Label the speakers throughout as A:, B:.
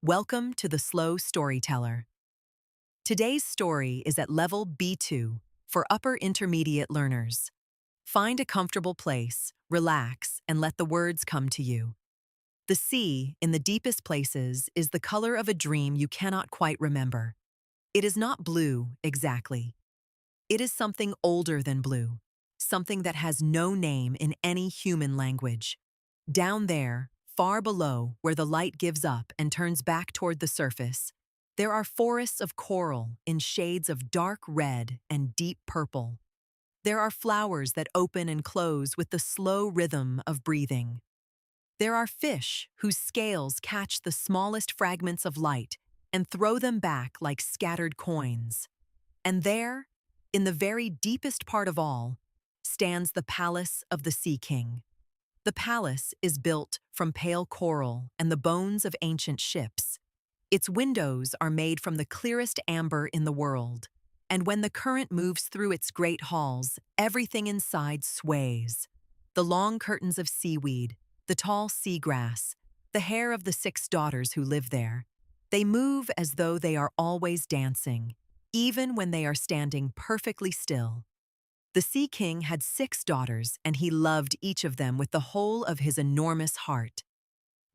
A: Welcome to the Slow Storyteller. Today's story is at level B2 for upper intermediate learners. Find a comfortable place, relax, and let the words come to you. The sea, in the deepest places, is the color of a dream you cannot quite remember. It is not blue, exactly. It is something older than blue, something that has no name in any human language. Down there, far below, where the light gives up and turns back toward the surface, there are forests of coral in shades of dark red and deep purple. There are flowers that open and close with the slow rhythm of breathing. There are fish whose scales catch the smallest fragments of light and throw them back like scattered coins. And there, in the very deepest part of all, stands the palace of the Sea King. The palace is built from pale coral and the bones of ancient ships. Its windows are made from the clearest amber in the world, and when the current moves through its great halls, everything inside sways. The long curtains of seaweed, the tall seagrass, the hair of the 6 daughters who live there. They move as though they are always dancing, even when they are standing perfectly still. The Sea King had 6 daughters, and he loved each of them with the whole of his enormous heart.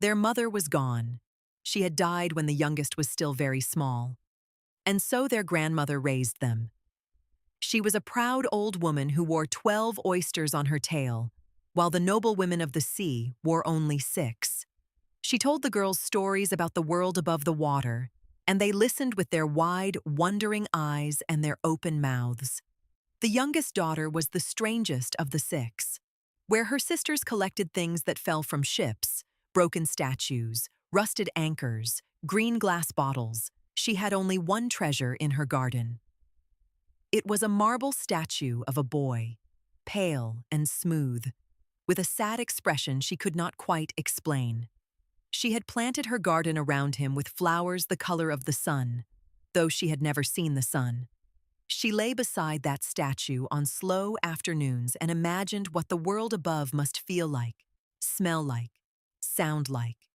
A: Their mother was gone. She had died when the youngest was still very small. And so their grandmother raised them. She was a proud old woman who wore 12 oysters on her tail, while the noble women of the sea wore only 6. She told the girls stories about the world above the water, and they listened with their wide, wondering eyes and their open mouths. The youngest daughter was the strangest of the 6. Where her sisters collected things that fell from ships, broken statues, rusted anchors, green glass bottles, she had only one treasure in her garden. It was a marble statue of a boy, pale and smooth, with a sad expression she could not quite explain. She had planted her garden around him with flowers the color of the sun, though she had never seen the sun. She lay beside that statue on slow afternoons and imagined what the world above must feel like, smell like, sound like.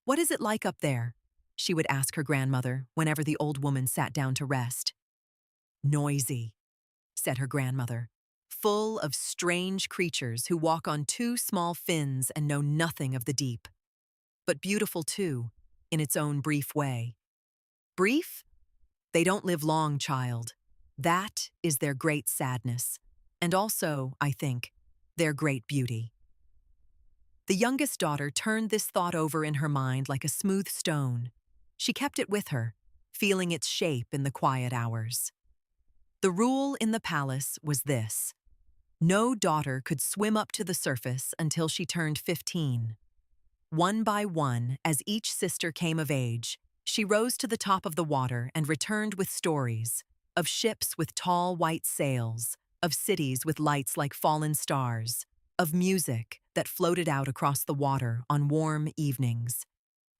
A: "What is it like up there?" she would ask her grandmother whenever the old woman sat down to rest. "Noisy," said her grandmother, "full of strange creatures who walk on 2 small fins and know nothing of the deep. But beautiful too, in its own brief way." "Brief? They don't live long, child. That is their great sadness, and also, I think, their great beauty." The youngest daughter turned this thought over in her mind like a smooth stone. She kept it with her, feeling its shape in the quiet hours. The rule in the palace was this: no daughter could swim up to the surface until she turned 15. One by one, as each sister came of age, she rose to the top of the water and returned with stories of ships with tall white sails, of cities with lights like fallen stars, of music that floated out across the water on warm evenings.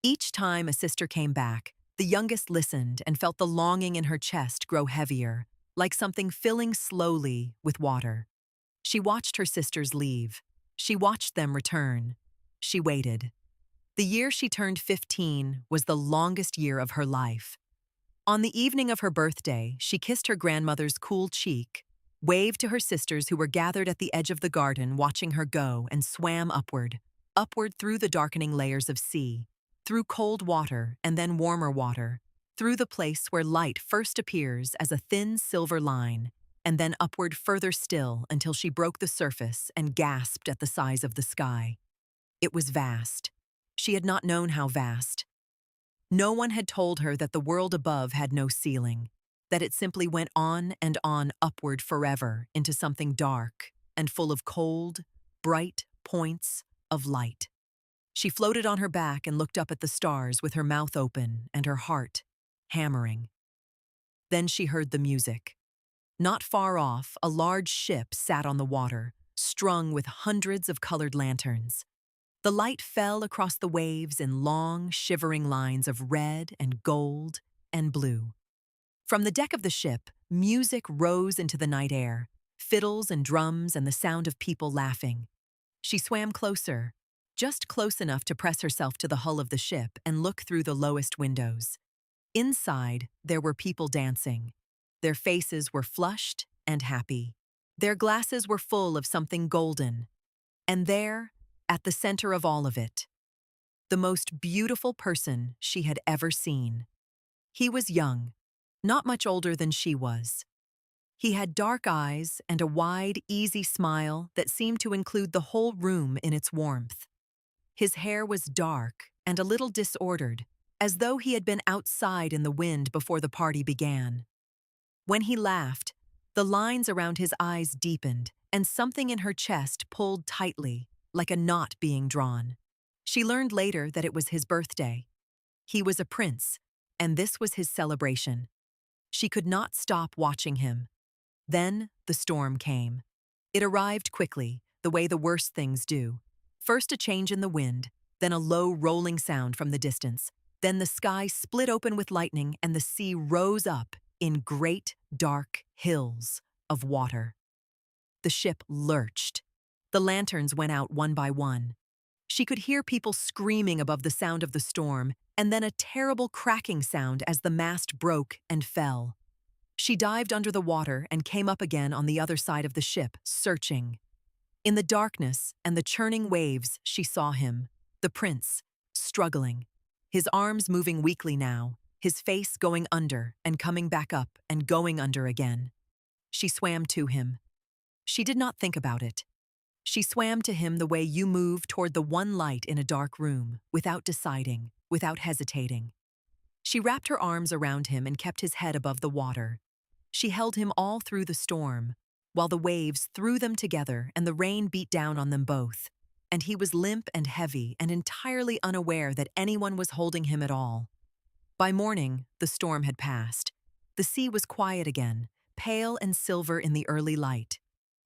A: Each time a sister came back, the youngest listened and felt the longing in her chest grow heavier, like something filling slowly with water. She watched her sisters leave. She watched them return. She waited. The year she turned 15 was the longest year of her life. On the evening of her birthday, she kissed her grandmother's cool cheek, waved to her sisters who were gathered at the edge of the garden watching her go, and swam upward, upward through the darkening layers of sea, through cold water and then warmer water, through the place where light first appears as a thin silver line, and then upward further still until she broke the surface and gasped at the size of the sky. It was vast. She had not known how vast. No one had told her that the world above had no ceiling, that it simply went on and on upward forever into something dark and full of cold, bright points of light. She floated on her back and looked up at the stars with her mouth open and her heart hammering. Then she heard the music. Not far off, a large ship sat on the water, strung with hundreds of colored lanterns. The light fell across the waves in long, shivering lines of red and gold and blue. From the deck of the ship, music rose into the night air, fiddles and drums and the sound of people laughing. She swam closer, just close enough to press herself to the hull of the ship and look through the lowest windows. Inside, there were people dancing. Their faces were flushed and happy. Their glasses were full of something golden. And there, at the center of all of it, the most beautiful person she had ever seen. He was young, not much older than she was. He had dark eyes and a wide, easy smile that seemed to include the whole room in its warmth. His hair was dark and a little disordered, as though he had been outside in the wind before the party began. When he laughed, the lines around his eyes deepened, and something in her chest pulled tightly, like a knot being drawn. She learned later that it was his birthday. He was a prince, and this was his celebration. She could not stop watching him. Then the storm came. It arrived quickly, the way the worst things do. First a change in the wind, then a low rolling sound from the distance. Then the sky split open with lightning and the sea rose up in great, dark hills of water. The ship lurched. The lanterns went out one by one. She could hear people screaming above the sound of the storm, and then a terrible cracking sound as the mast broke and fell. She dived under the water and came up again on the other side of the ship, searching. In the darkness and the churning waves, she saw him, the prince, struggling, his arms moving weakly now, his face going under and coming back up and going under again. She swam to him. She did not think about it. She swam to him the way you move toward the one light in a dark room, without deciding, without hesitating. She wrapped her arms around him and kept his head above the water. She held him all through the storm, while the waves threw them together and the rain beat down on them both, and he was limp and heavy and entirely unaware that anyone was holding him at all. By morning, the storm had passed. The sea was quiet again, pale and silver in the early light.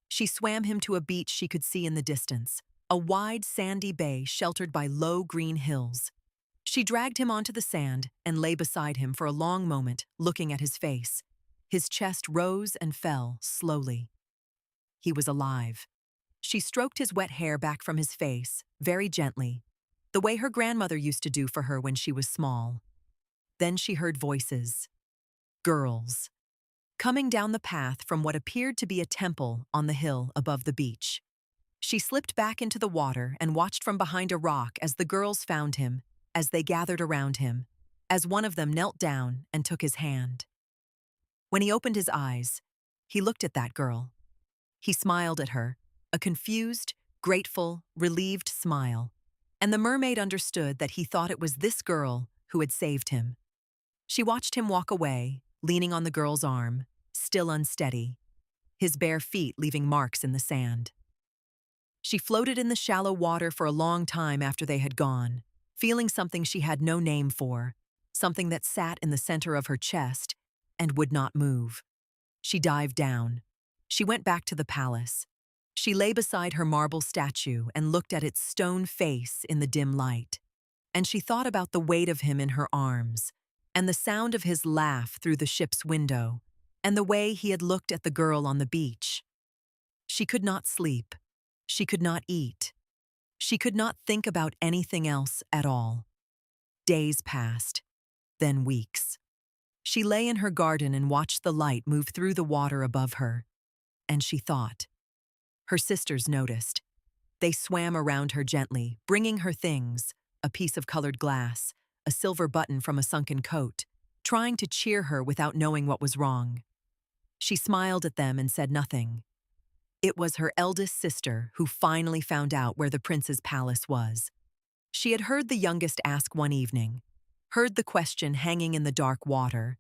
A: She swam him to a beach she could see in the distance, a wide sandy bay sheltered by low green hills. She dragged him onto the sand and lay beside him for a long moment, looking at his face. His chest rose and fell slowly. He was alive. She stroked his wet hair back from his face, very gently, the way her grandmother used to do for her when she was small. Then she heard voices. Girls. Coming down the path from what appeared to be a temple on the hill above the beach. She slipped back into the water and watched from behind a rock as the girls found him, as they gathered around him, as one of them knelt down and took his hand. When he opened his eyes, he looked at that girl. He smiled at her, a confused, grateful, relieved smile, and the mermaid understood that he thought it was this girl who had saved him. She watched him walk away, leaning on the girl's arm, still unsteady, his bare feet leaving marks in the sand. She floated in the shallow water for a long time after they had gone, feeling something she had no name for, something that sat in the center of her chest and would not move. She dived down. She went back to the palace. She lay beside her marble statue and looked at its stone face in the dim light. And she thought about the weight of him in her arms, and the sound of his laugh through the ship's window, and the way he had looked at the girl on the beach. She could not sleep. She could not eat. She could not think about anything else at all. Days passed, then weeks. She lay in her garden and watched the light move through the water above her, and she thought. Her sisters noticed. They swam around her gently, bringing her things, a piece of colored glass, a silver button from a sunken coat, trying to cheer her without knowing what was wrong. She smiled at them and said nothing. It was her eldest sister who finally found out where the prince's palace was. She had heard the youngest ask one evening, heard the question hanging in the dark water,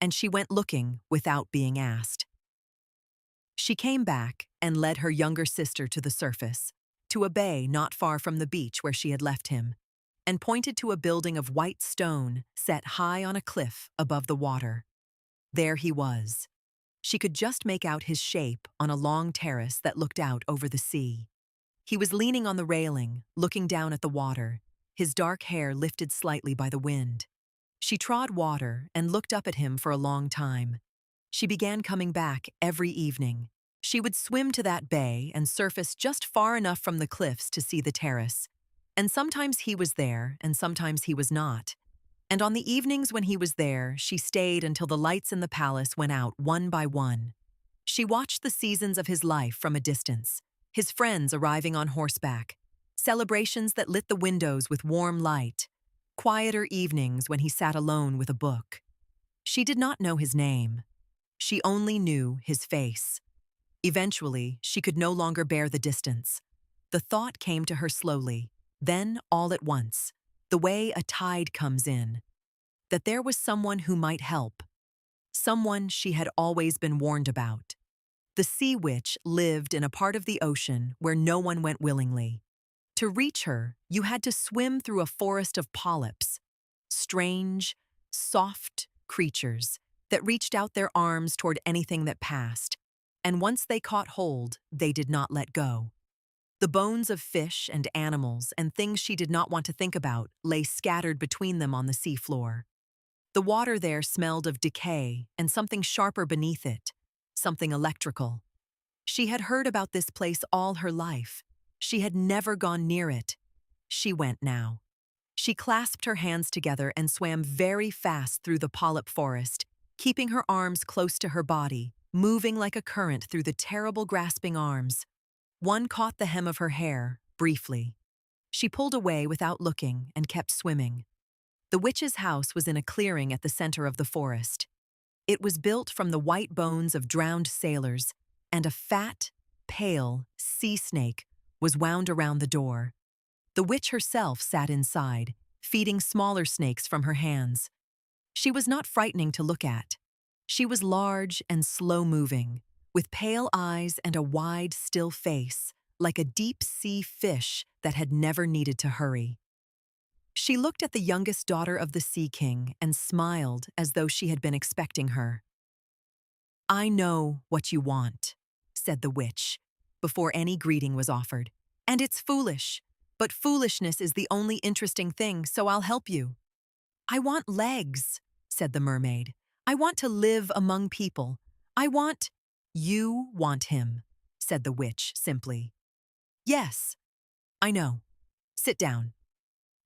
A: and she went looking without being asked. She came back and led her younger sister to the surface, to a bay not far from the beach where she had left him, and pointed to a building of white stone set high on a cliff above the water. There he was. She could just make out his shape on a long terrace that looked out over the sea. He was leaning on the railing, looking down at the water, his dark hair lifted slightly by the wind. She trod water and looked up at him for a long time. She began coming back every evening. She would swim to that bay and surface just far enough from the cliffs to see the terrace. And sometimes he was there, and sometimes he was not. And on the evenings when he was there, she stayed until the lights in the palace went out one by one. She watched the seasons of his life from a distance, his friends arriving on horseback, celebrations that lit the windows with warm light, quieter evenings when he sat alone with a book. She did not know his name. She only knew his face. Eventually, she could no longer bear the distance. The thought came to her slowly, then all at once, the way a tide comes in, that there was someone who might help, someone she had always been warned about. The sea witch lived in a part of the ocean where no one went willingly. To reach her, you had to swim through a forest of polyps, strange, soft creatures that reached out their arms toward anything that passed, and once they caught hold, they did not let go. The bones of fish and animals and things she did not want to think about lay scattered between them on the seafloor. The water there smelled of decay and something sharper beneath it, something electrical. She had heard about this place all her life. She had never gone near it. She went now. She clasped her hands together and swam very fast through the polyp forest, keeping her arms close to her body, moving like a current through the terrible grasping arms. One caught the hem of her hair, briefly. She pulled away without looking and kept swimming. The witch's house was in a clearing at the center of the forest. It was built from the white bones of drowned sailors, and a fat, pale sea snake was wound around the door. The witch herself sat inside, feeding smaller snakes from her hands. She was not frightening to look at. She was large and slow-moving, with pale eyes and a wide, still face, like a deep-sea fish that had never needed to hurry. She looked at the youngest daughter of the Sea King and smiled as though she had been expecting her. "I know what you want," said the witch, before any greeting was offered. "And it's foolish, but foolishness is the only interesting thing, so I'll help you." "I want legs," said the mermaid. "I want to live among people. I want—" "You want him," said the witch simply. "Yes, I know. Sit down."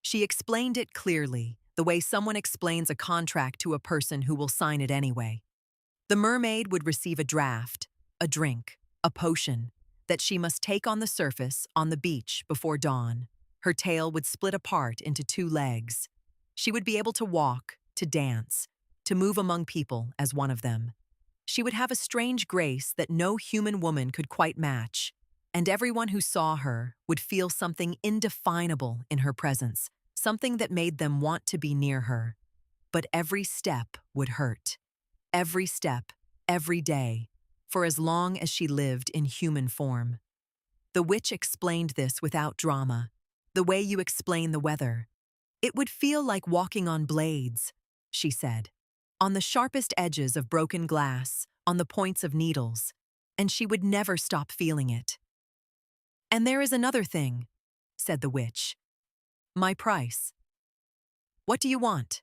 A: She explained it clearly, the way someone explains a contract to a person who will sign it anyway. The mermaid would receive a draft, a drink, a potion, that she must take on the surface on the beach before dawn. Her tail would split apart into 2 legs. She would be able to walk, to dance, to move among people as one of them. She would have a strange grace that no human woman could quite match, and everyone who saw her would feel something indefinable in her presence, something that made them want to be near her. But every step would hurt. Every step, every day, for as long as she lived in human form. The witch explained this without drama, the way you explain the weather. "It would feel like walking on blades," she said, "on the sharpest edges of broken glass, on the points of needles, and she would never stop feeling it." "And there is another thing," said the witch. "My price." "What do you want?"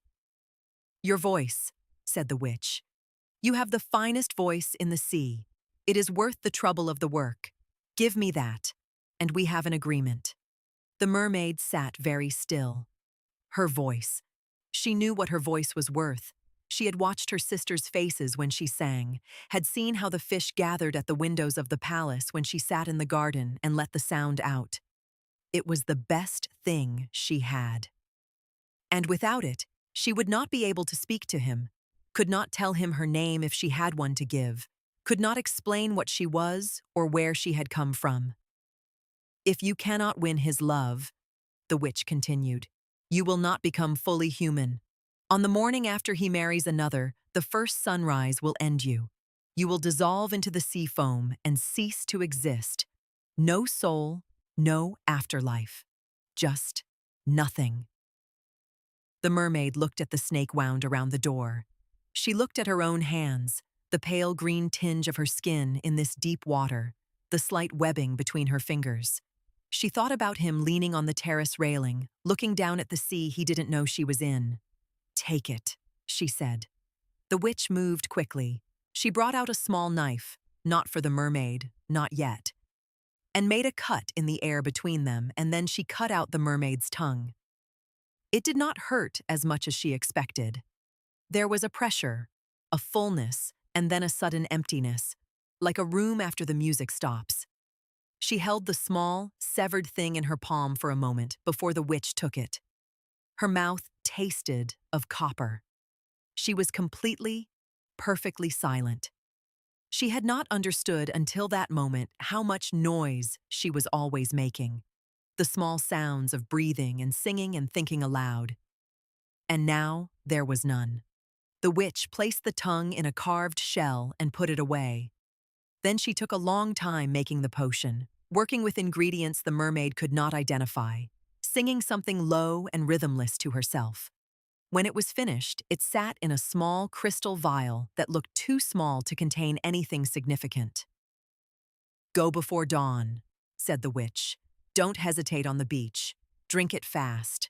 A: "Your voice," said the witch. "You have the finest voice in the sea. It is worth the trouble of the work. Give me that, and we have an agreement." The mermaid sat very still. Her voice. She knew what her voice was worth. She had watched her sisters' faces when she sang, had seen how the fish gathered at the windows of the palace when she sat in the garden and let the sound out. It was the best thing she had. And without it, she would not be able to speak to him, could not tell him her name if she had one to give, could not explain what she was or where she had come from. "If you cannot win his love," the witch continued, "you will not become fully human. On the morning after he marries another, the first sunrise will end you. You will dissolve into the sea foam and cease to exist. No soul, no afterlife. Just nothing." The mermaid looked at the snake wound around the door. She looked at her own hands, the pale green tinge of her skin in this deep water, the slight webbing between her fingers. She thought about him leaning on the terrace railing, looking down at the sea he didn't know she was in. "Take it," she said. The witch moved quickly. She brought out a small knife, not for the mermaid, not yet. and made a cut in the air between them, and then she cut out the mermaid's tongue. It did not hurt as much as she expected. There was a pressure, a fullness, and then a sudden emptiness, like a room after the music stops. She held the small, severed thing in her palm for a moment before the witch took it. Her mouth tasted of copper. She was completely, perfectly silent. She had not understood until that moment how much noise she was always making, the small sounds of breathing and singing and thinking aloud. And now there was none. The witch placed the tongue in a carved shell and put it away. Then she took a long time making the potion, working with ingredients the mermaid could not identify, singing something low and rhythmless to herself. When it was finished, it sat in a small crystal vial that looked too small to contain anything significant. "Go before dawn," said the witch. "Don't hesitate on the beach. Drink it fast."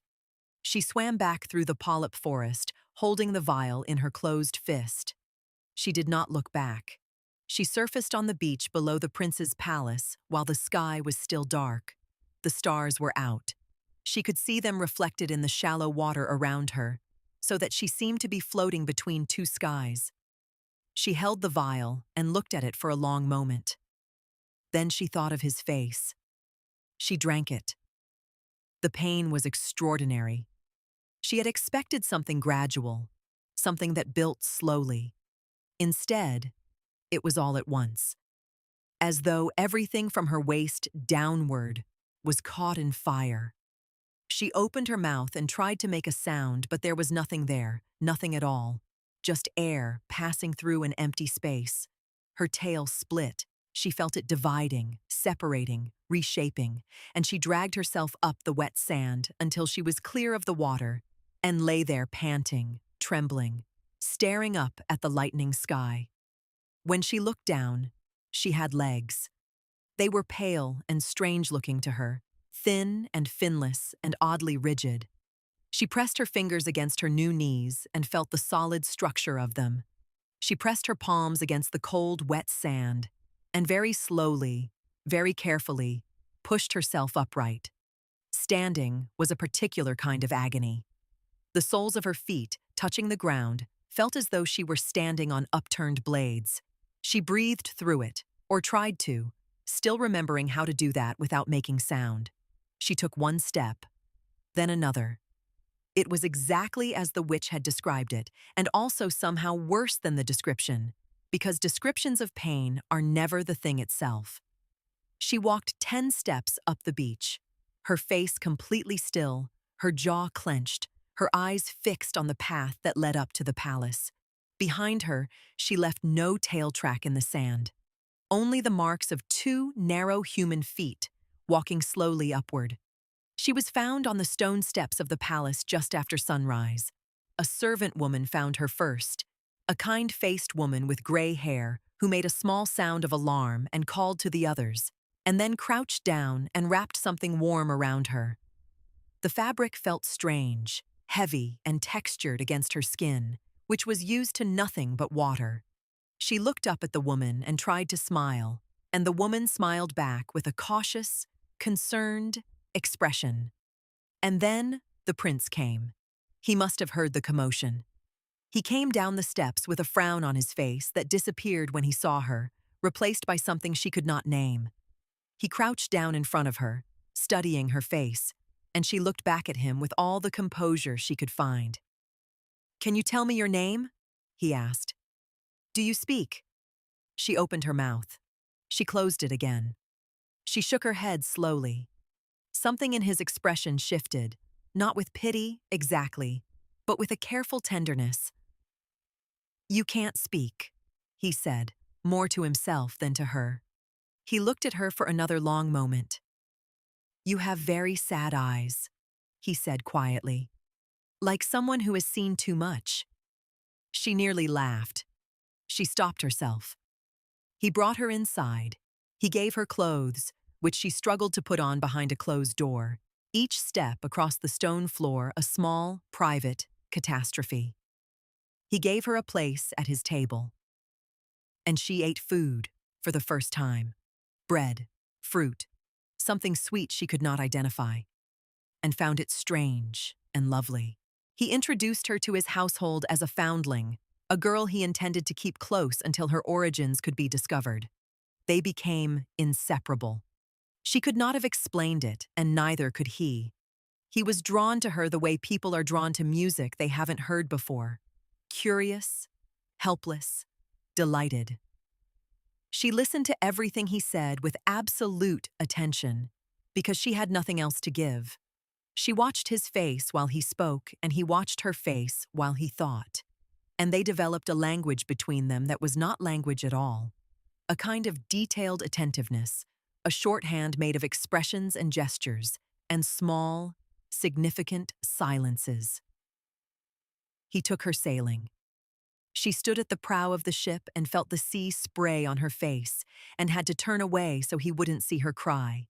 A: She swam back through the polyp forest, holding the vial in her closed fist. She did not look back. She surfaced on the beach below the prince's palace while the sky was still dark. The stars were out. She could see them reflected in the shallow water around her, so that she seemed to be floating between two skies. She held the vial and looked at it for a long moment. Then she thought of his face. She drank it. The pain was extraordinary. She had expected something gradual, something that built slowly. Instead, it was all at once, as though everything from her waist downward was caught in fire. She opened her mouth and tried to make a sound, but there was nothing there, nothing at all, just air passing through an empty space. Her tail split. She felt it dividing, separating, reshaping, and she dragged herself up the wet sand until she was clear of the water and lay there panting, trembling, staring up at the lightening sky. When she looked down, she had legs. They were pale and strange-looking to her, thin and finless and oddly rigid. She pressed her fingers against her new knees and felt the solid structure of them. She pressed her palms against the cold, wet sand and very slowly, very carefully, pushed herself upright. Standing was a particular kind of agony. The soles of her feet, touching the ground, felt as though she were standing on upturned blades. She breathed through it, or tried to, still remembering how to do that without making sound. She took one step, then another. It was exactly as the witch had described it, and also somehow worse than the description, because descriptions of pain are never the thing itself. She walked 10 steps up the beach, her face completely still, her jaw clenched, her eyes fixed on the path that led up to the palace. Behind her, she left no tail track in the sand, only the marks of 2 narrow human feet, walking slowly upward. She was found on the stone steps of the palace just after sunrise. A servant woman found her first, a kind-faced woman with gray hair who made a small sound of alarm and called to the others, and then crouched down and wrapped something warm around her. The fabric felt strange, heavy and textured against her skin, which was used to nothing but water. She looked up at the woman and tried to smile, and the woman smiled back with a cautious, concerned expression. And then the prince came. He must have heard the commotion. He came down the steps with a frown on his face that disappeared when he saw her, replaced by something she could not name. He crouched down in front of her, studying her face, and she looked back at him with all the composure she could find. "Can you tell me your name?" he asked. "Do you speak?" She opened her mouth. She closed it again. She shook her head slowly. Something in his expression shifted, not with pity, exactly, but with a careful tenderness. "You can't speak," he said, more to himself than to her. He looked at her for another long moment. "You have very sad eyes," he said quietly, "like someone who has seen too much." She nearly laughed. She stopped herself. He brought her inside. He gave her clothes, which she struggled to put on behind a closed door, each step across the stone floor a small, private catastrophe. He gave her a place at his table. And she ate food for the first time. Bread, fruit, something sweet she could not identify, and found it strange and lovely. He introduced her to his household as a foundling, a girl he intended to keep close until her origins could be discovered. They became inseparable. She could not have explained it, and neither could he. He was drawn to her the way people are drawn to music they haven't heard before. Curious, helpless, delighted. She listened to everything he said with absolute attention, because she had nothing else to give. She watched his face while he spoke, and he watched her face while he thought. And they developed a language between them that was not language at all. A kind of detailed attentiveness, a shorthand made of expressions and gestures, and small, significant silences. He took her sailing. She stood at the prow of the ship and felt the sea spray on her face and had to turn away so he wouldn't see her cry.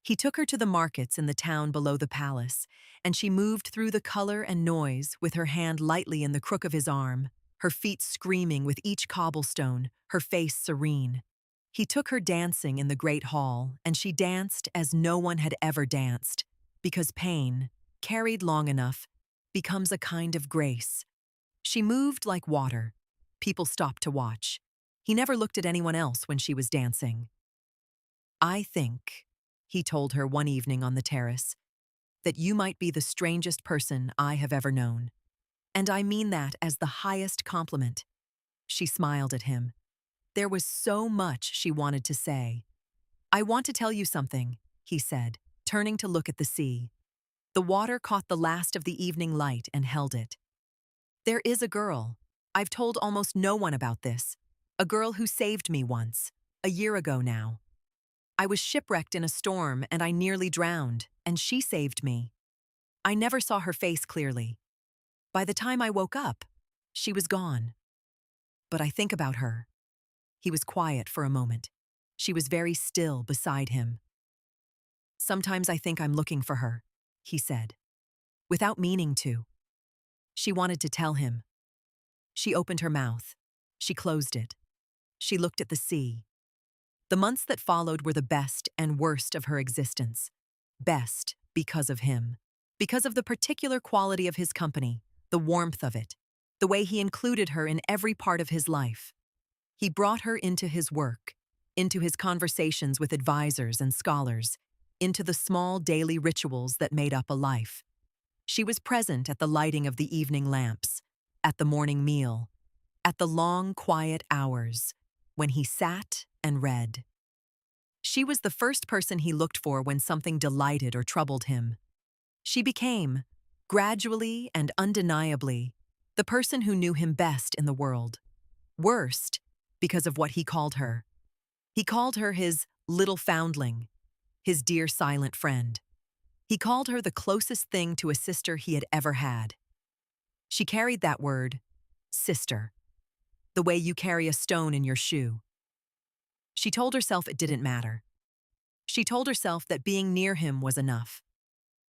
A: He took her to the markets in the town below the palace, and she moved through the color and noise with her hand lightly in the crook of his arm, her feet screaming with each cobblestone, her face serene. He took her dancing in the great hall, and she danced as no one had ever danced, because pain, carried long enough, becomes a kind of grace. She moved like water. People stopped to watch. He never looked at anyone else when she was dancing. "I think," he told her one evening on the terrace, "that you might be the strangest person I have ever known. And I mean that as the highest compliment." She smiled at him. There was so much she wanted to say. "I want to tell you something," he said, turning to look at the sea. The water caught the last of the evening light and held it. "There is a girl. I've told almost no one about this. A girl who saved me once, a year ago now. I was shipwrecked in a storm and I nearly drowned, and she saved me. I never saw her face clearly. By the time I woke up, she was gone. But I think about her." He was quiet for a moment. She was very still beside him. "Sometimes I think I'm looking for her," he said, without meaning to. She wanted to tell him. She opened her mouth. She closed it. She looked at the sea. The months that followed were the best and worst of her existence. Best because of him. Because of the particular quality of his company, the warmth of it, the way he included her in every part of his life. He brought her into his work, into his conversations with advisors and scholars, into the small daily rituals that made up a life. She was present at the lighting of the evening lamps, at the morning meal, at the long, quiet hours when he sat and read. She was the first person he looked for when something delighted or troubled him. She became, gradually and undeniably, the person who knew him best in the world. Worst, because of what he called her. He called her his little foundling, his dear silent friend. He called her the closest thing to a sister he had ever had. She carried that word, sister, the way you carry a stone in your shoe. She told herself it didn't matter. She told herself that being near him was enough.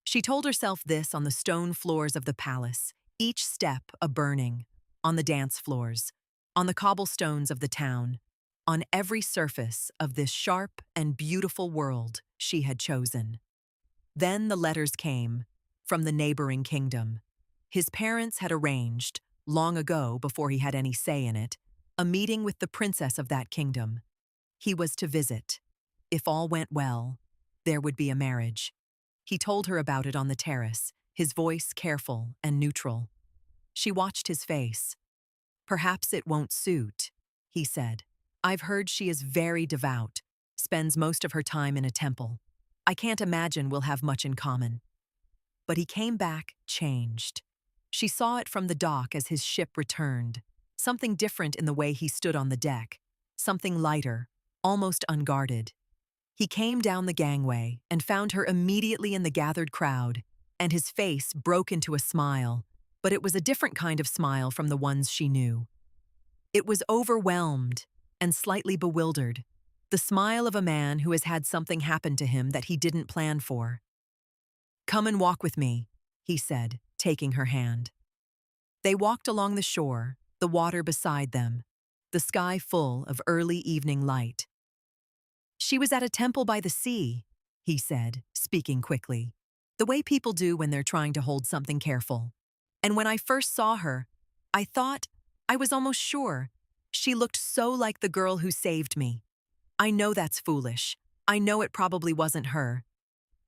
A: She told herself this on the stone floors of the palace, each step a burning, on the dance floors, on the cobblestones of the town, on every surface of this sharp and beautiful world she had chosen. Then the letters came from the neighboring kingdom. His parents had arranged, long ago before he had any say in it, a meeting with the princess of that kingdom. He was to visit. If all went well, there would be a marriage. He told her about it on the terrace, his voice careful and neutral. She watched his face. "Perhaps it won't suit," he said. "I've heard she is very devout, spends most of her time in a temple. I can't imagine we'll have much in common." But he came back changed. She saw it from the dock as his ship returned. Something different in the way he stood on the deck. Something lighter, almost unguarded. He came down the gangway and found her immediately in the gathered crowd, and his face broke into a smile, but it was a different kind of smile from the ones she knew. It was overwhelmed and slightly bewildered, the smile of a man who has had something happen to him that he didn't plan for. "Come and walk with me," he said, taking her hand. They walked along the shore, the water beside them, the sky full of early evening light. She was at a temple by the sea, he said, speaking quickly, the way people do when they're trying to hold something careful. And when I first saw her, I was almost sure. She looked so like the girl who saved me. I know that's foolish. I know it probably wasn't her.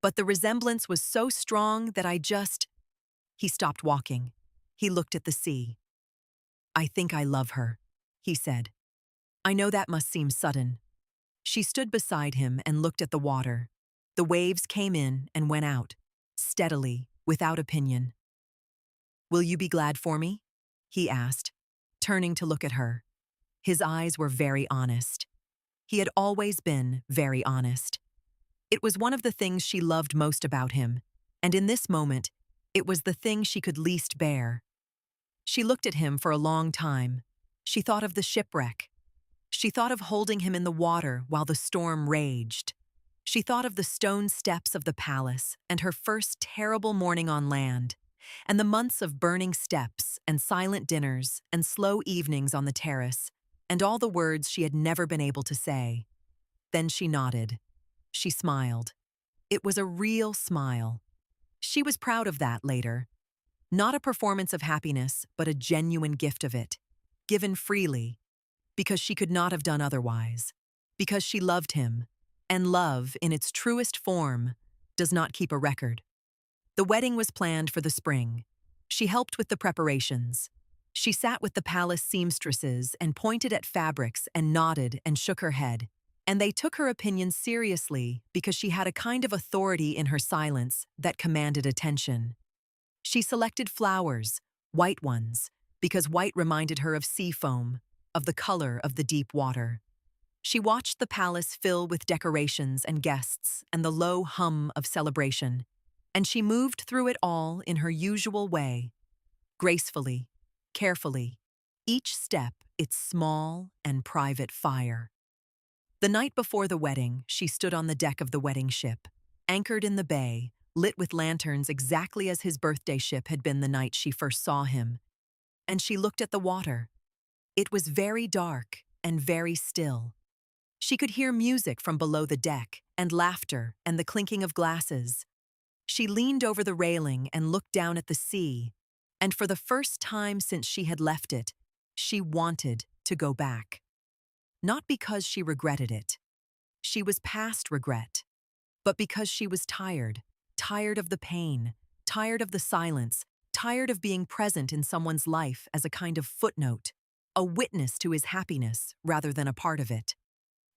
A: But the resemblance was so strong that He stopped walking. He looked at the sea. I think I love her, he said. I know that must seem sudden. She stood beside him and looked at the water. The waves came in and went out, steadily, without opinion. Will you be glad for me? He asked, turning to look at her. His eyes were very honest. He had always been very honest. It was one of the things she loved most about him, and in this moment, it was the thing she could least bear. She looked at him for a long time. She thought of the shipwreck. She thought of holding him in the water while the storm raged. She thought of the stone steps of the palace and her first terrible morning on land, and the months of burning steps and silent dinners and slow evenings on the terrace, and all the words she had never been able to say. Then she nodded. She smiled. It was a real smile. She was proud of that later. Not a performance of happiness, but a genuine gift of it, given freely, because she could not have done otherwise, because she loved him, and love, in its truest form, does not keep a record. The wedding was planned for the spring. She helped with the preparations. She sat with the palace seamstresses and pointed at fabrics and nodded and shook her head. And they took her opinion seriously because she had a kind of authority in her silence that commanded attention. She selected flowers, white ones, because white reminded her of sea foam, of the color of the deep water. She watched the palace fill with decorations and guests and the low hum of celebration, and she moved through it all in her usual way, gracefully, carefully, each step its small and private fire. The night before the wedding, she stood on the deck of the wedding ship, anchored in the bay, lit with lanterns exactly as his birthday ship had been the night she first saw him. And she looked at the water. It was very dark and very still. She could hear music from below the deck, and laughter and the clinking of glasses. She leaned over the railing and looked down at the sea, and for the first time since she had left it, she wanted to go back. Not because she regretted it. She was past regret. But because she was tired of the pain, tired of the silence, tired of being present in someone's life as a kind of footnote, a witness to his happiness rather than a part of it.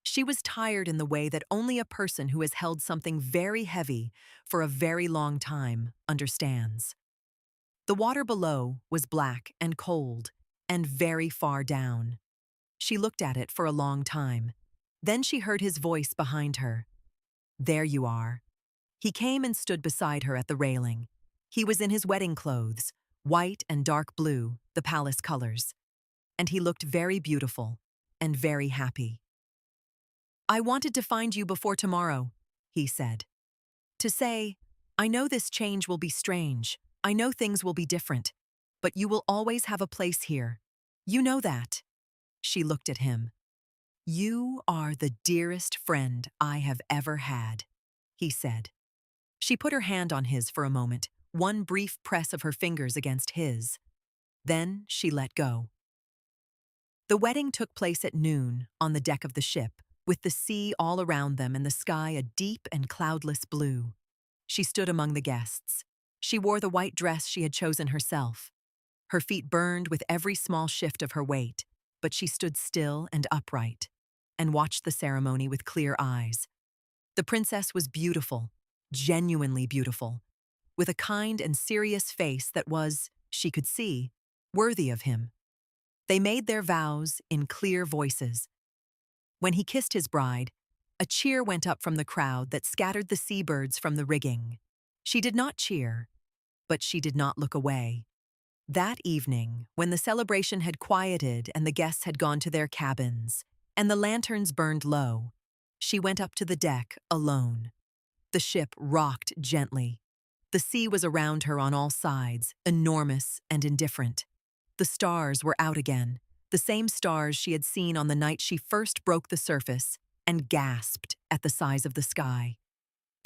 A: She was tired in the way that only a person who has held something very heavy for a very long time understands. The water below was black and cold and very far down. She looked at it for a long time. Then she heard his voice behind her. There you are. He came and stood beside her at the railing. He was in his wedding clothes, white and dark blue, the palace colors. And he looked very beautiful and very happy. I wanted to find you before tomorrow, he said. To say, I know this change will be strange. I know things will be different. But you will always have a place here. You know that. She looked at him. You are the dearest friend I have ever had, he said. She put her hand on his for a moment, one brief press of her fingers against his. Then she let go. The wedding took place at noon on the deck of the ship, with the sea all around them and the sky a deep and cloudless blue. She stood among the guests. She wore the white dress she had chosen herself. Her feet burned with every small shift of her weight, but she stood still and upright and watched the ceremony with clear eyes. The princess was beautiful, genuinely beautiful, with a kind and serious face that was, she could see, worthy of him. They made their vows in clear voices. When he kissed his bride, a cheer went up from the crowd that scattered the seabirds from the rigging. She did not cheer, but she did not look away. That evening, when the celebration had quieted and the guests had gone to their cabins, and the lanterns burned low, she went up to the deck alone. The ship rocked gently. The sea was around her on all sides, enormous and indifferent. The stars were out again, the same stars she had seen on the night she first broke the surface and gasped at the size of the sky.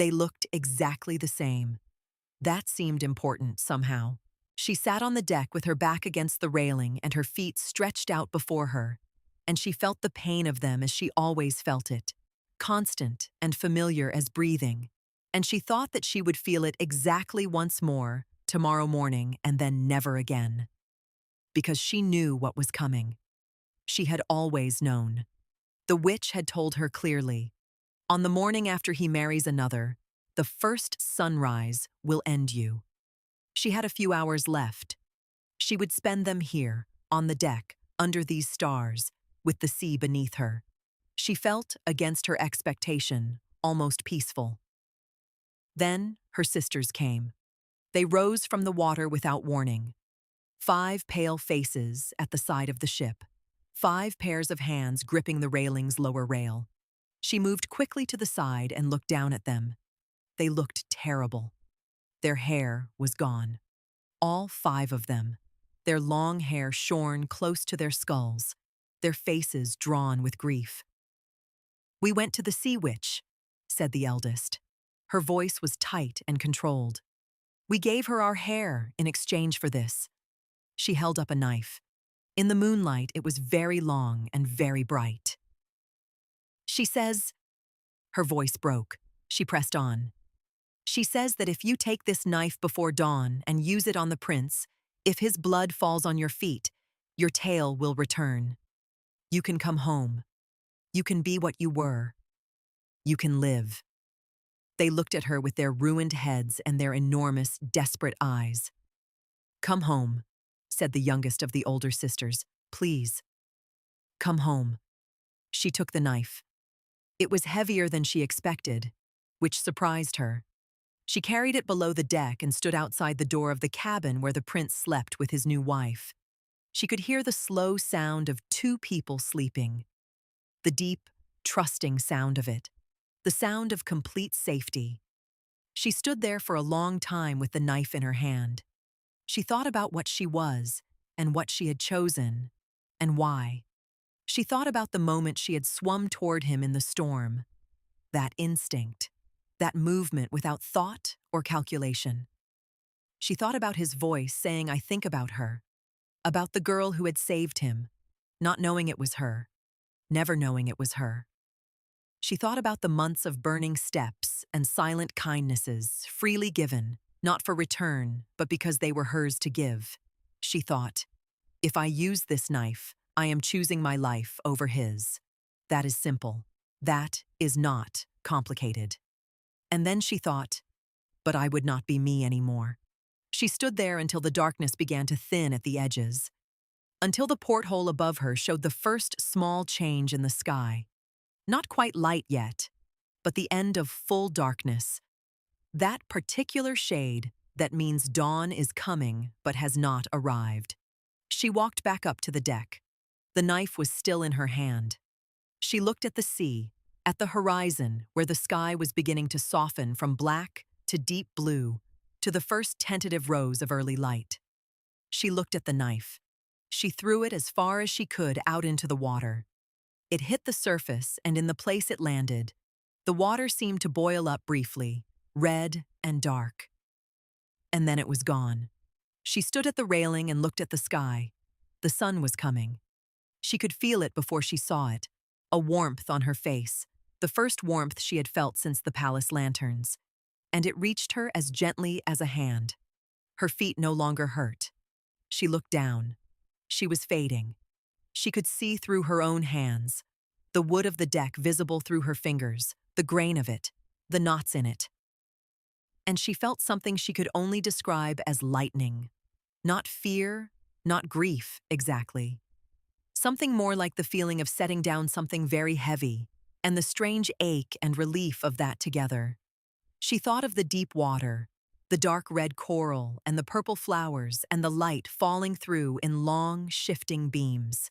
A: They looked exactly the same. That seemed important somehow. She sat on the deck with her back against the railing and her feet stretched out before her, and she felt the pain of them as she always felt it, constant and familiar as breathing. And she thought that she would feel it exactly once more, tomorrow morning, and then never again. Because she knew what was coming. She had always known. The witch had told her clearly, on the morning after he marries another, the first sunrise will end you. She had a few hours left. She would spend them here, on the deck, under these stars, with the sea beneath her. She felt, against her expectation, almost peaceful. Then her sisters came. They rose from the water without warning. 5 pale faces at the side of the ship. 5 pairs of hands gripping the railing's lower rail. She moved quickly to the side and looked down at them. They looked terrible. Their hair was gone. All 5 of them. Their long hair shorn close to their skulls. Their faces drawn with grief. "We went to the sea witch," said the eldest. Her voice was tight and controlled. "We gave her our hair in exchange for this." She held up a knife. In the moonlight, it was very long and very bright. "She says," her voice broke. She pressed on. "She says that if you take this knife before dawn and use it on the prince, if his blood falls on your feet, your tail will return. You can come home. You can be what you were. You can live." They looked at her with their ruined heads and their enormous, desperate eyes. "Come home," said the youngest of the older sisters. "Please. Come home." She took the knife. It was heavier than she expected, which surprised her. She carried it below the deck and stood outside the door of the cabin where the prince slept with his new wife. She could hear the slow sound of 2 people sleeping. The deep, trusting sound of it. The sound of complete safety. She stood there for a long time with the knife in her hand. She thought about what she was, and what she had chosen, and why. She thought about the moment she had swum toward him in the storm. That instinct. That movement without thought or calculation. She thought about his voice saying, "I think about her." About the girl who had saved him, not knowing it was her, never knowing it was her. She thought about the months of burning steps and silent kindnesses, freely given, not for return, but because they were hers to give. She thought, if I use this knife, I am choosing my life over his. That is simple. That is not complicated. And then she thought, but I would not be me anymore. She stood there until the darkness began to thin at the edges. Until the porthole above her showed the first small change in the sky. Not quite light yet, but the end of full darkness. That particular shade that means dawn is coming but has not arrived. She walked back up to the deck. The knife was still in her hand. She looked at the sea, at the horizon where the sky was beginning to soften from black to deep blue, to the first tentative rose of early light. She looked at the knife. She threw it as far as she could out into the water. It hit the surface, and in the place it landed, the water seemed to boil up briefly, red and dark. And then it was gone. She stood at the railing and looked at the sky. The sun was coming. She could feel it before she saw it, a warmth on her face, the first warmth she had felt since the palace lanterns. And it reached her as gently as a hand. Her feet no longer hurt. She looked down. She was fading. She could see through her own hands, the wood of the deck visible through her fingers, the grain of it, the knots in it. And she felt something she could only describe as lightning. Not fear, not grief, exactly. Something more like the feeling of setting down something very heavy, and the strange ache and relief of that together. She thought of the deep water, the dark red coral and the purple flowers and the light falling through in long, shifting beams.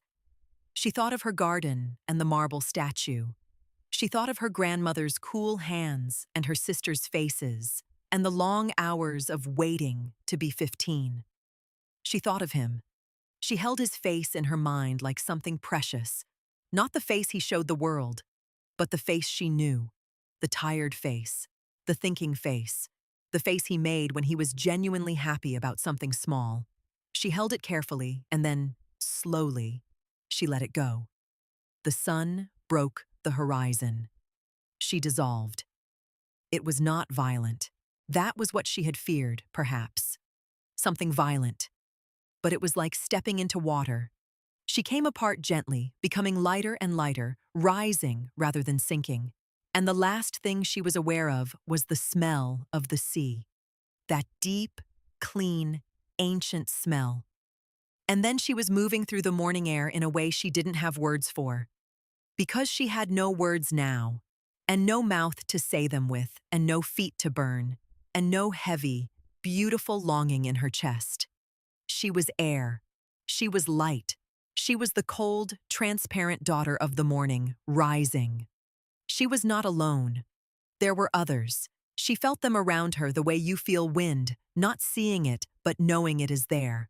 A: She thought of her garden and the marble statue. She thought of her grandmother's cool hands and her sisters' faces and the long hours of waiting to be 15. She thought of him. She held his face in her mind like something precious, not the face he showed the world, but the face she knew, the tired face, the thinking face, the face he made when he was genuinely happy about something small. She held it carefully, and then, slowly, she let it go. The sun broke the horizon. She dissolved. It was not violent. That was what she had feared, perhaps. Something violent. But it was like stepping into water. She came apart gently, becoming lighter and lighter, rising rather than sinking. And the last thing she was aware of was the smell of the sea. That deep, clean, ancient smell. And then she was moving through the morning air in a way she didn't have words for. Because she had no words now, and no mouth to say them with, and no feet to burn, and no heavy, beautiful longing in her chest. She was air. She was light. She was the cold, transparent daughter of the morning, rising. She was not alone. There were others. She felt them around her the way you feel wind, not seeing it, but knowing it is there.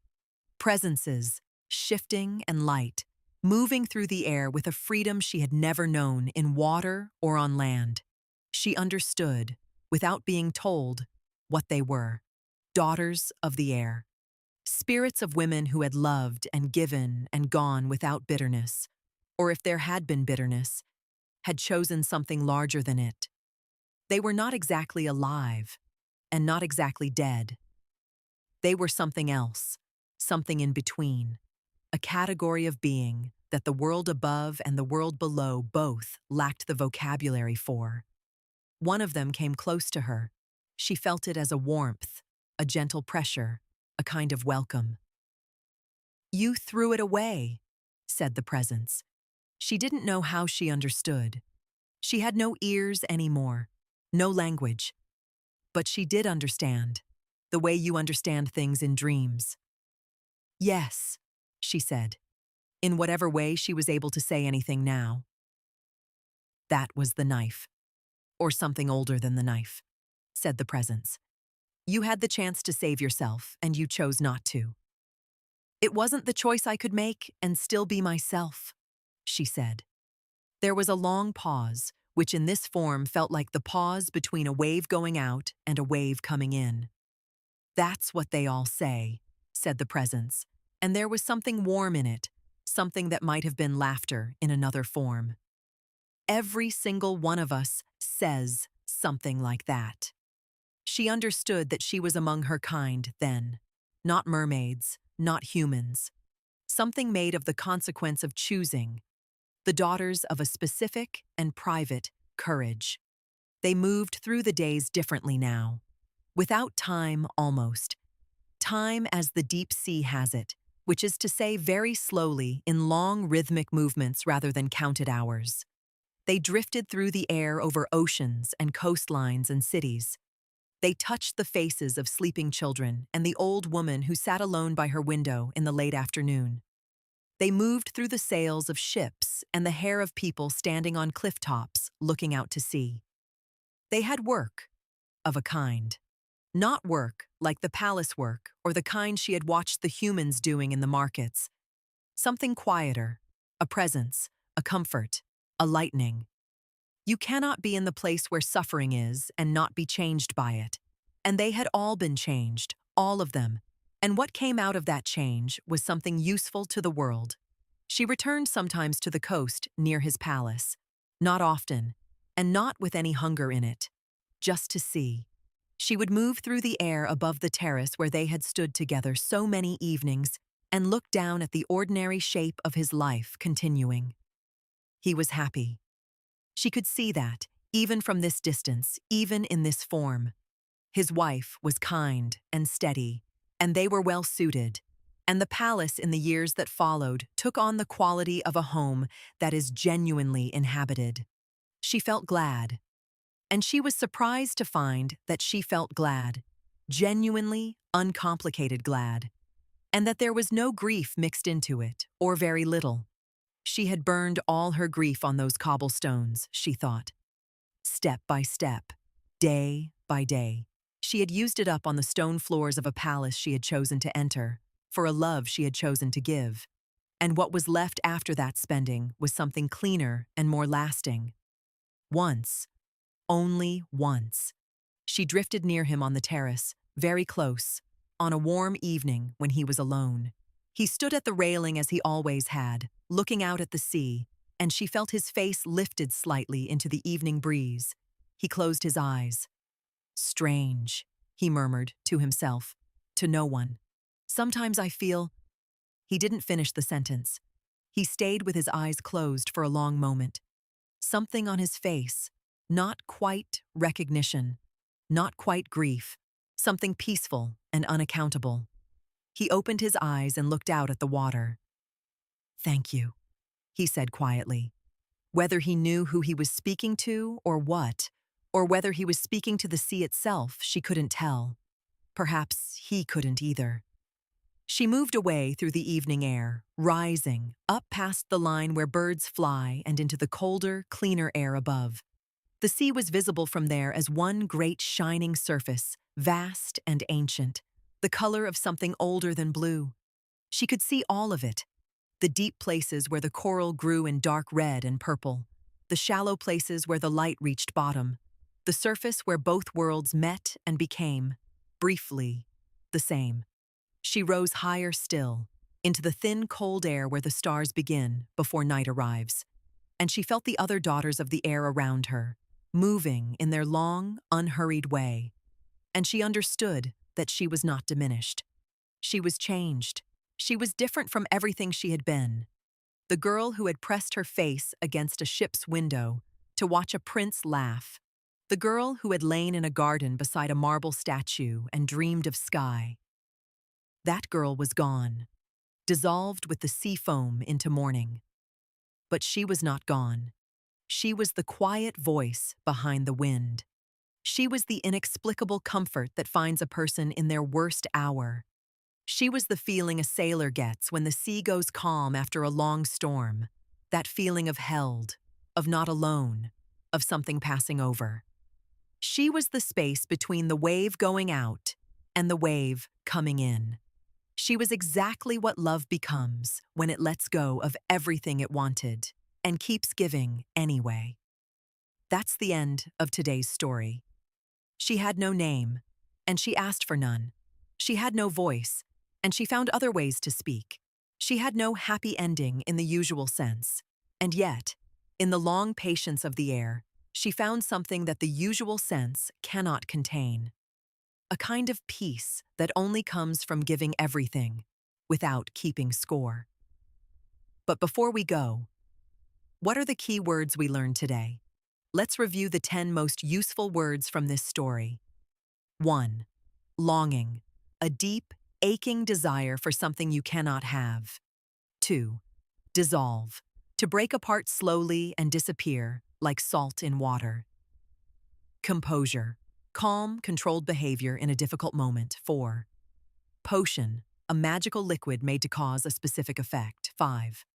A: Presences, shifting and light, moving through the air with a freedom she had never known in water or on land. She understood, without being told, what they were. Daughters of the air. Spirits of women who had loved and given and gone without bitterness, or if there had been bitterness, had chosen something larger than it. They were not exactly alive, and not exactly dead. They were something else, something in between, a category of being that the world above and the world below both lacked the vocabulary for. One of them came close to her. She felt it as a warmth, a gentle pressure, a kind of welcome. "You threw it away," said the presence. She didn't know how she understood. She had no ears anymore, no language. But she did understand, the way you understand things in dreams. "Yes," she said, in whatever way she was able to say anything now. "That was the knife, or something older than the knife," said the presence. "You had the chance to save yourself, and you chose not to." "It wasn't the choice I could make and still be myself," she said. There was a long pause, which in this form felt like the pause between a wave going out and a wave coming in. "That's what they all say," said the presence, and there was something warm in it, something that might have been laughter in another form. "Every single one of us says something like that." She understood that she was among her kind then, not mermaids, not humans. Something made of the consequence of choosing, the daughters of a specific and private courage. They moved through the days differently now, without time almost. Time as the deep sea has it, which is to say very slowly in long rhythmic movements rather than counted hours. They drifted through the air over oceans and coastlines and cities. They touched the faces of sleeping children and the old woman who sat alone by her window in the late afternoon. They moved through the sails of ships and the hair of people standing on cliff tops, looking out to sea. They had work, of a kind. Not work like the palace work or the kind she had watched the humans doing in the markets. Something quieter, a presence, a comfort, a lightening. You cannot be in the place where suffering is and not be changed by it. And they had all been changed, all of them. And what came out of that change was something useful to the world. She returned sometimes to the coast near his palace. Not often, and not with any hunger in it. Just to see. She would move through the air above the terrace where they had stood together so many evenings and look down at the ordinary shape of his life continuing. He was happy. She could see that, even from this distance, even in this form. His wife was kind and steady, and they were well suited, and the palace in the years that followed took on the quality of a home that is genuinely inhabited. She felt glad, and she was surprised to find that she felt glad, genuinely, uncomplicated glad, and that there was no grief mixed into it, or very little. She had burned all her grief on those cobblestones, she thought. Step by step, day by day, she had used it up on the stone floors of a palace she had chosen to enter, for a love she had chosen to give. And what was left after that spending was something cleaner and more lasting. Once, only once, She drifted near him on the terrace, very close, on a warm evening when he was alone. He stood at the railing as he always had, looking out at the sea, and she felt his face lifted slightly into the evening breeze. He closed his eyes. Strange, he murmured to himself, to no one. Sometimes I feel... He didn't finish the sentence. He stayed with his eyes closed for a long moment. Something on his face, not quite recognition, not quite grief, something peaceful and unaccountable. He opened his eyes and looked out at the water. "Thank you," he said quietly. Whether he knew who he was speaking to or what, or whether he was speaking to the sea itself, she couldn't tell. Perhaps he couldn't either. She moved away through the evening air, rising, up past the line where birds fly and into the colder, cleaner air above. The sea was visible from there as one great shining surface, vast and ancient, the color of something older than blue. She could see all of it. The deep places where the coral grew in dark red and purple, the shallow places where the light reached bottom, the surface where both worlds met and became, briefly, the same. She rose higher still, into the thin, cold air where the stars begin before night arrives, and she felt the other daughters of the air around her, moving in their long, unhurried way. And she understood that she was not diminished. She was changed. She was different from everything she had been. The girl who had pressed her face against a ship's window to watch a prince laugh. The girl who had lain in a garden beside a marble statue and dreamed of sky. That girl was gone, dissolved with the sea foam into morning. But she was not gone. She was the quiet voice behind the wind. She was the inexplicable comfort that finds a person in their worst hour. She was the feeling a sailor gets when the sea goes calm after a long storm, that feeling of held, of not alone, of something passing over. She was the space between the wave going out and the wave coming in. She was exactly what love becomes when it lets go of everything it wanted and keeps giving anyway. That's the end of today's story. She had no name, and she asked for none. She had no voice, and she found other ways to speak. She had no happy ending in the usual sense, and yet, in the long patience of the air, she found something that the usual sense cannot contain. A kind of peace that only comes from giving everything, without keeping score. But before we go, what are the key words we learned today? Let's review the 10 most useful words from this story. 1. Longing, a deep, aching desire for something you cannot have. 2. Dissolve, to break apart slowly and disappear like salt in water. Composure, calm, controlled behavior in a difficult moment. 4. Potion, a magical liquid made to cause a specific effect. 5.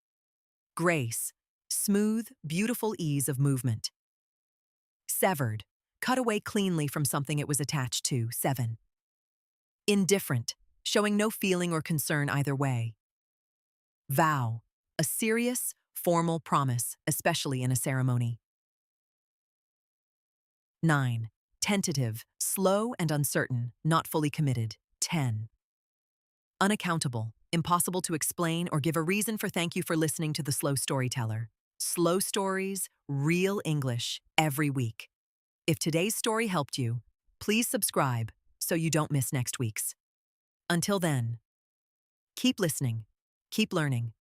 A: Grace, smooth, beautiful ease of movement. Severed, cut away cleanly from something it was attached to. 7. Indifferent, showing no feeling or concern either way. Vow, a serious, formal promise, especially in a ceremony. 9. Tentative, slow and uncertain, not fully committed. 10. Unaccountable, impossible to explain or give a reason for. Thank you for listening to The Slow Storyteller. Slow stories, real English, every week. If today's story helped you, please subscribe so you don't miss next week's. Until then, keep listening, keep learning,